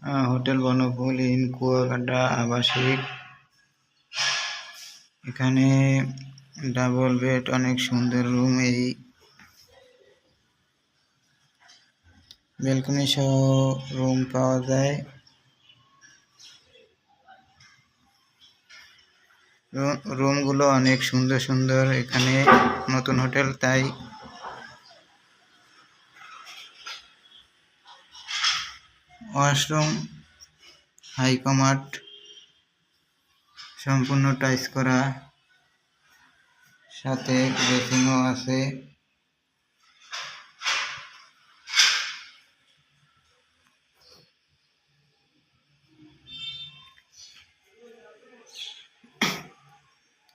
Hotel Banaphul in Kuakata আবাসিক। এখানে double bed অনেক সুন্দর রুম। এই ব্যালকনি সহ রুম পাওয়া যায়। রুমগুলো অনেক সুন্দর সুন্দর। এখানে নতুন হোটেল, তাই ওয়াশরুম, হাইকমার্ট, সম্পূর্ণ টাইলস করা, সাথে বেসিংও আছে।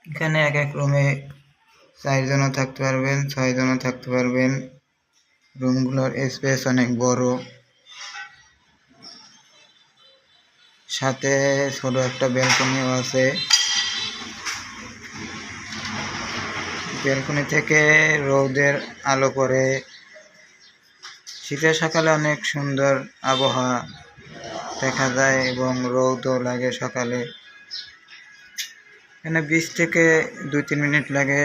এখানে এক এক রুমে 4 জনও থাকতে পারবেন, 6 জনও থাকতে পারবেন। রুমগুলোর স্পেস অনেক বড়, সাথে ছোট একটা ব্যালকনিও আছে। ব্যালকনি থেকে রোদের আলো পড়ে। শীতের সকালে অনেক সুন্দর আবহাওয়া দেখা যায় এবং রোদও লাগে সকালে। এখানে 20 থেকে 2-3 মিনিট লাগে